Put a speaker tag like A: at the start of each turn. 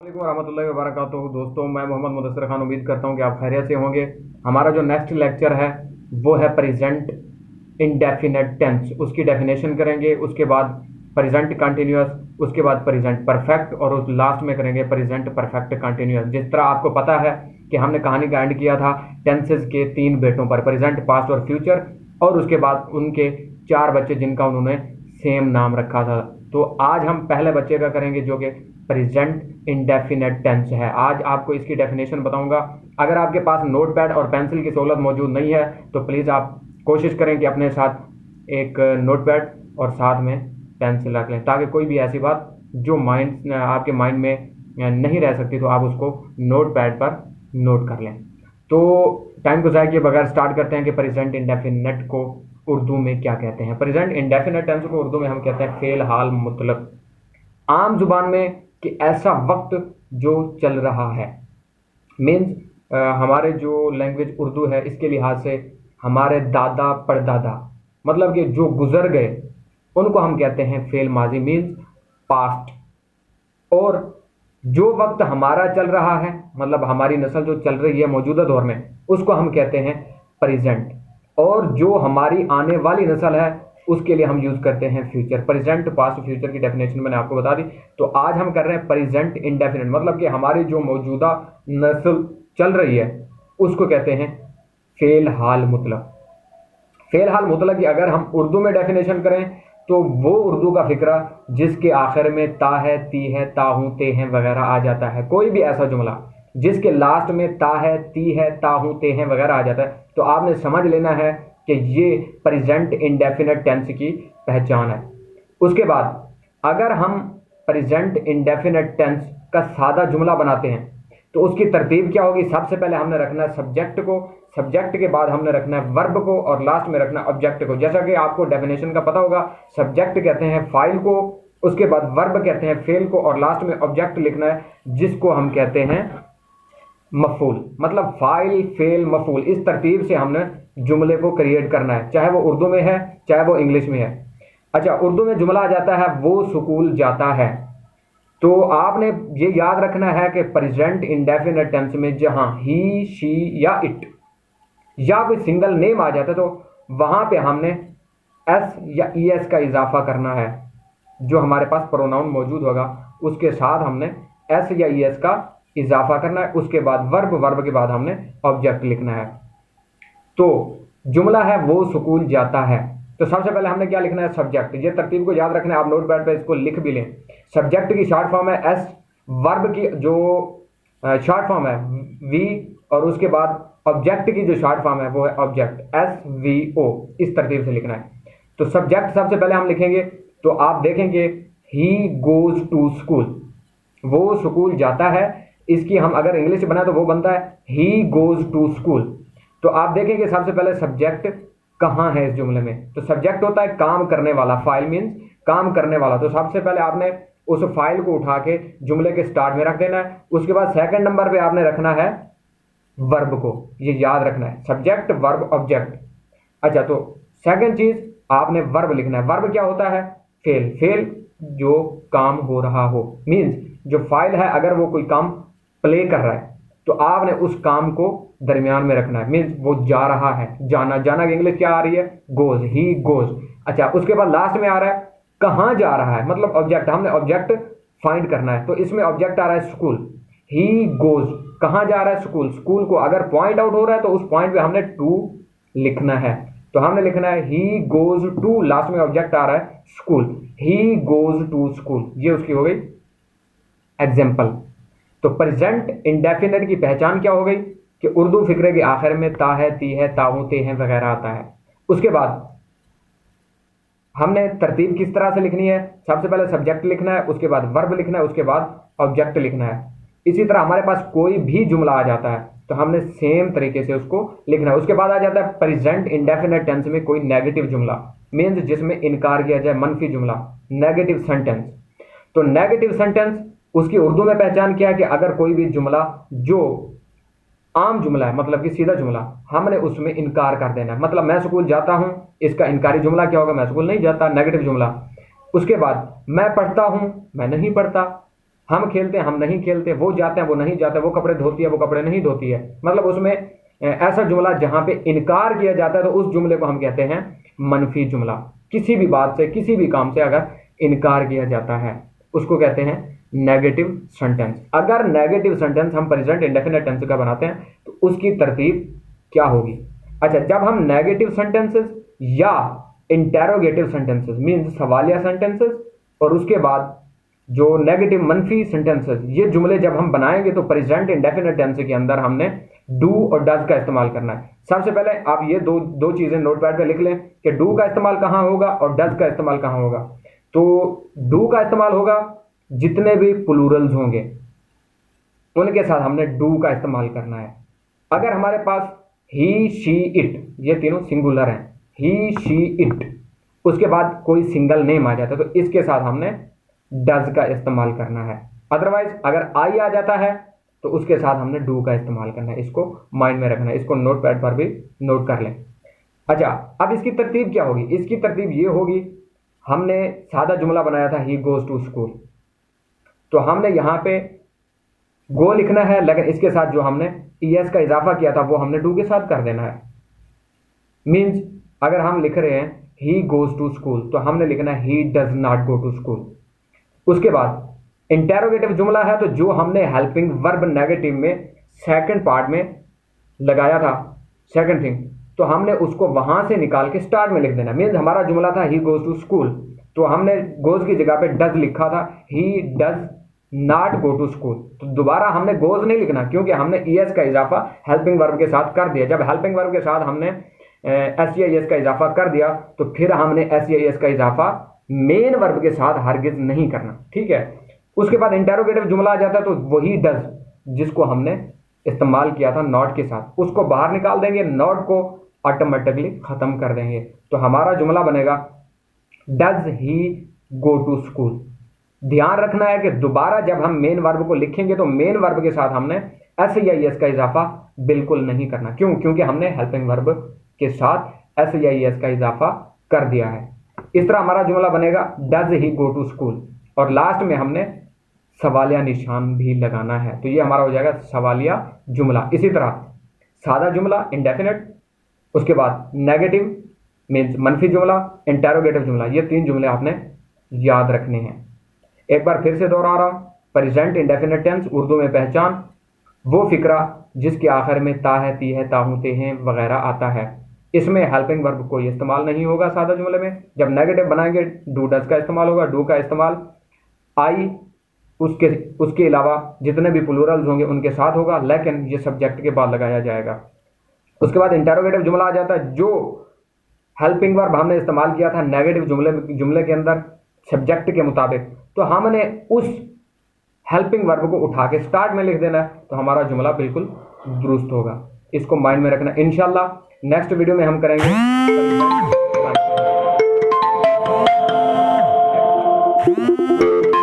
A: वालेकुम रहमतुल्लाहि व बरकातुहू। दोस्तों, मैं मोहम्मद मुदस्सिर खान उम्मीद करता हूँ कि आप खैरियत से होंगे। हमारा जो नेक्स्ट लेक्चर है वो है प्रेजेंट इंडेफिनेट टेंस। उसकी डेफिनेशन करेंगे, उसके बाद प्रेजेंट कंटिन्यूअस, उसके बाद प्रेजेंट परफेक्ट और उस लास्ट में करेंगे प्रेजेंट परफेक्ट कंटिन्यूअस। जिस तरह आपको पता है कि हमने कहानी का एंड किया था टेंसेज के 3 बेटों पर, प्रेजेंट, पास्ट और फ्यूचर, और उसके बाद उनके 4 बच्चे जिनका उन्होंने सेम नाम रखा था। तो आज हम पहले बच्चे का करेंगे जो कि प्रेजेंट इंडेफिनेट टेंस है। आज आपको इसकी डेफिनेशन बताऊंगा। अगर आपके पास नोट पैड और पेंसिल की सहूलत मौजूद नहीं है तो प्लीज़ आप कोशिश करें कि अपने साथ एक नोट पैड और साथ में पेंसिल रख लें, ताकि कोई भी ऐसी बात जो आपके माइंड में नहीं रह सकती तो आप उसको नोट पैड पर नोट कर लें। तो टाइम को ज़ाया किए बगैर स्टार्ट करते हैं कि प्रेजेंट इंडेफिनेट को उर्दू में क्या कहते हैं। प्रेजेंट इंडेफिनेट टेंस को उर्दू में हम कहते हैं फेल हाल मुतलक। आम जुबान में कि ऐसा वक्त जो चल रहा है, मीन्स हमारे जो लैंग्वेज उर्दू है इसके लिहाज से हमारे दादा परदादा, मतलब कि जो गुजर गए, उनको हम कहते हैं फेल माजी, मीन्स पास्ट। और जो वक्त हमारा चल रहा है, मतलब हमारी नस्ल जो चल रही है मौजूदा दौर में, उसको हम कहते हैं प्रेजेंट। और जो हमारी आने वाली नस्ल है उसके लिए हम यूज करते हैं फ्यूचर। प्रेजेंट, पास्ट, फ्यूचर की डेफिनेशन मैंने आपको बता दी। तो आज हम कर रहे हैं प्रेजेंट इंडेफिनेट, मतलब कि हमारी जो मौजूदा नस्ल चल रही है उसको कहते हैं फेल हाल मुतलक। फेल हाल मुतलक की अगर हम उर्दू में डेफिनेशन करें तो वो उर्दू का फिक्रा जिसके आखिर में ता है, ती है, ता हूं, ते हैं वगैरह आ जाता है। कोई भी ऐसा जुमला जिसके लास्ट में ता है, ती है, ता हूं, ते हैं वगैरह आ जाता है, तो आपने समझ लेना है कि ये प्रेजेंट इंडेफिनेट टेंस की पहचान है। उसके बाद अगर हम प्रेजेंट इंडेफिनेट टेंस का सादा जुमला बनाते हैं तो उसकी तरतीब क्या होगी। सबसे पहले हमने रखना है सब्जेक्ट को, सब्जेक्ट के बाद हमने रखना है वर्ब को, और लास्ट में रखना है ऑब्जेक्ट को। जैसा कि आपको डेफिनेशन का पता होगा, सब्जेक्ट कहते हैं फाइल को, उसके बाद वर्ब कहते हैं फेल को, और लास्ट में ऑब्जेक्ट लिखना है जिसको हम कहते हैं मफूल, मतलब फाइल, फेल, मफूल। इस तरतीब से हमने जुमले को क्रिएट करना है, चाहे वो उर्दू में है चाहे वो इंग्लिश में है। अच्छा, उर्दू में जुमला आ जाता है वो स्कूल जाता है। तो आपने ये याद रखना है कि प्रेजेंट इंडेफिनेट टेंस में जहां ही, शी या इट या कोई सिंगल नेम आ जाता है तो वहां पे हमने एस या ई एस का इजाफा करना है। जो हमारे पास प्रोनाउन मौजूद होगा उसके साथ हमने एस या ई एस का इजाफा करना है। उसके बाद वर्ब, वर्ब के बाद हमने ऑब्जेक्ट लिखना है। तो जुमला है वो स्कूल जाता है, तो सबसे पहले हमने क्या लिखना है, सब्जेक्ट। ये तरतीब को याद रखना है, आप नोट पैड पे इसको लिख भी लें। सब्जेक्ट की शॉर्ट फॉर्म है एस, वर्ब की जो शॉर्ट फॉर्म है वी, और उसके बाद ऑब्जेक्ट की जो शॉर्ट फॉर्म है वो है ऑब्जेक्ट, एस वी ओ। इस तरतीब से लिखना है। तो सब्जेक्ट सबसे पहले हम लिखेंगे तो आप देखेंगे ही गोज टू स्कूल, वो स्कूल जाता है। इसकी हम अगर इंग्लिश बनाए तो वो बनता है ही गोज टू स्कूल। तो आप देखेंगे सबसे पहले सब्जेक्ट कहाँ है इस जुमले में, तो सब्जेक्ट होता है काम करने वाला, फाइल मीन्स काम करने वाला। तो सबसे पहले आपने उस फाइल को उठा के जुमले के स्टार्ट में रख देना है। उसके बाद सेकंड नंबर पे आपने रखना है वर्ब को, ये याद रखना है, सब्जेक्ट, वर्ब, ऑब्जेक्ट। अच्छा, तो सेकंड चीज आपने वर्ब लिखना है। वर्ब क्या होता है, फेल। फेल जो काम हो रहा हो, मीन्स जो फाइल है अगर वो कोई काम प्ले कर रहा है तो आपने उस काम को दरमियान में रखना है, मीन्स वो जा रहा है, जाना। जाना की इंग्लिश क्या आ रही है, गोज, ही गोज। अच्छा, उसके बाद लास्ट में आ रहा है कहाँ जा रहा है, मतलब ऑब्जेक्ट। हमने ऑब्जेक्ट फाइंड करना है, तो इसमें ऑब्जेक्ट आ रहा है स्कूल, ही गोज, कहाँ जा रहा है, स्कूल। स्कूल को अगर पॉइंट आउट हो रहा है तो उस पॉइंट पे हमने टू लिखना है। तो हमने लिखना है ही गोज टू, लास्ट में ऑब्जेक्ट आ रहा है school, he goes to school. ये उसकी हो गई एग्जाम्पल। तो प्रेजेंट इंडेफिनेट की पहचान क्या हो गई कि उर्दू फिक्रे के आखिर में ता है, ती है, ताऊ, ते हैं वगैरह आता है। उसके बाद हमने तरतीब किस तरह से लिखनी है, सबसे पहले सब्जेक्ट लिखना है, उसके बाद वर्ब लिखना है, उसके बाद ऑब्जेक्ट लिखना है। इसी तरह हमारे पास कोई भी जुमला आ जाता है तो हमने सेम तरीके से उसको लिखना है। उसके बाद आ जाता है प्रेजेंट इंडेफिनेट टेंस में कोई नेगेटिव जुमला, मीन्स जिसमें इनकार किया जाए, मनफी जुमला, नेगेटिव सेंटेंस। तो नेगेटिव सेंटेंस उसकी उर्दू में पहचान क्या है कि अगर कोई भी जुमला जो आम जुमला है, मतलब कि सीधा जुमला, हमने उसमें इनकार कर देना है। मतलब मैं स्कूल जाता हूं, इसका इनकारी जुमला क्या होगा, मैं स्कूल नहीं जाता, नेगेटिव जुमला। उसके बाद मैं पढ़ता हूं, मैं नहीं पढ़ता, हम खेलते हैं, हम नहीं खेलते, वो जाते हैं, वो नहीं जाते, वो कपड़े धोती है, वो कपड़े नहीं धोती है। मतलब उसमें ऐसा जुमला जहां पे इनकार किया जाता है तो उस जुमले को हम कहते हैं मनफी जुमला। किसी भी बात से, किसी भी काम से अगर इनकार किया जाता है उसको कहते हैं नेगेटिव सेंटेंस। अगर नेगेटिव सेंटेंस हम प्रेजेंट इंडेफिनिट टेंस का बनाते हैं तो उसकी तरतीब क्या होगी? अच्छा, जब हम नेगेटिव सेंटेंसेस या इंटेरोगेटिव सेंटेंसेस मींस सवालिया सेंटेंसेस और उसके बाद जो नेगेटिव मनफी सेंटेंसेस, ये जुमले जब हम बनाएंगे तो प्रेजेंट इंडेफिनिट टेंस के अंदर हमने डू और डज का इस्तेमाल करना है। सबसे पहले आप ये दो चीजें नोटपैड पे लिख लें कि डू का इस्तेमाल कहां होगा और डज का इस्तेमाल कहां होगा। तो डू का इस्तेमाल होगा जितने भी प्लूरल्स होंगे उनके साथ हमने डू का इस्तेमाल करना है। अगर हमारे पास ही, शी, इट ये तीनों सिंगुलर हैं, ही, शी, इट, उसके बाद कोई सिंगल नेम आ जाता है तो इसके साथ हमने डज का इस्तेमाल करना है। अदरवाइज अगर आई आ जाता है तो उसके साथ हमने डू का इस्तेमाल करना है। इसको माइंड में रखना है, इसको नोटपैड पर भी नोट कर लें। अच्छा, अब इसकी तरतीब क्या होगी? इसकी तरतीब ये होगी, हमने सादा जुमला बनाया था ही गोज टू स्कूल, तो हमने यहां पे गो लिखना है, लेकिन इसके साथ जो हमने ईएस का इजाफा किया था वो हमने डू के साथ कर देना है। मींस अगर हम लिख रहे हैं ही गोज टू स्कूल तो हमने लिखना है he does not go to school. उसके बाद इंटेरोगेटिव जुमला है तो जो हमने हेल्पिंग वर्ब नेगेटिव में सेकंड पार्ट में लगाया था, सेकंड थिंग, तो हमने उसको वहां से निकाल के स्टार्ट में लिख देना। मींस हमारा जुमला था ही गोज टू स्कूल, तो हमने गोज की जगह पे डज लिखा था, he does not go to school. तो दोबारा हमने गोज नहीं लिखना क्योंकि हमने ईएस का इजाफा हेल्पिंग वर्ब के साथ कर दिया। जब हेल्पिंग वर्ब के साथ हमने एसईएस का इजाफा कर दिया तो फिर हमने एसईएस का इजाफा मेन वर्ब के साथ हरगिज नहीं करना, ठीक है। उसके बाद इंटेरोगेटिव जुमला आ जाता है तो वही डज जिसको हमने इस्तेमाल किया था नॉट के साथ, उसको बाहर निकाल देंगे, नॉट को ऑटोमेटिकली खत्म कर देंगे, तो हमारा जुमला बनेगा does he go to school. ध्यान रखना है कि दोबारा जब हम मेन वर्ब को लिखेंगे तो मेन वर्ब के साथ हमने एस या एस का इजाफा बिल्कुल नहीं करना। क्यों? क्योंकि हमने हेल्पिंग वर्ब के साथ एस या एस का इजाफा कर दिया है। इस तरह हमारा जुमला बनेगा does he go to school, और लास्ट में हमने सवालिया निशान भी लगाना है, तो ये हमारा हो जाएगा सवालिया जुमला। इसी तरह सादा जुमला इंडेफिनिट, उसके बाद नेगेटिव मीन्स मनफी जुमला, इंटेरोगेटिव जुमला, ये तीन जुमले आपने याद रखने हैं। एक बार फिर से दोहरा रहा हूं, प्रेजेंट इंडेफिनिट टेंस उर्दू में पहचान वो फिक्रा जिसके आखिर में ता है, ती है, ताहूते हैं वगैरह आता है। इसमें हेल्पिंग वर्ब कोई इस्तेमाल नहीं होगा सादा जुमले में। जब नेगेटिव बनाएंगे डू डज का इस्तेमाल होगा, डू का इस्तेमाल आई उसके अलावा जितने भी प्लूरल्स होंगे उनके साथ होगा, लेकिन ये सब्जेक्ट के बाद लगाया जाएगा। उसके बाद इंटेरोगेटिव जुमला आ जाता है, जो हेल्पिंग वर्ब हमने इस्तेमाल किया था नेगेटिव जुमले के अंदर सब्जेक्ट के मुताबिक, तो हमने उस हेल्पिंग वर्ब को उठा के स्टार्ट में लिख देना है, तो हमारा जुमला बिल्कुल दुरुस्त होगा। इसको माइंड में रखना। इंशाल्लाह नेक्स्ट वीडियो में हम करेंगे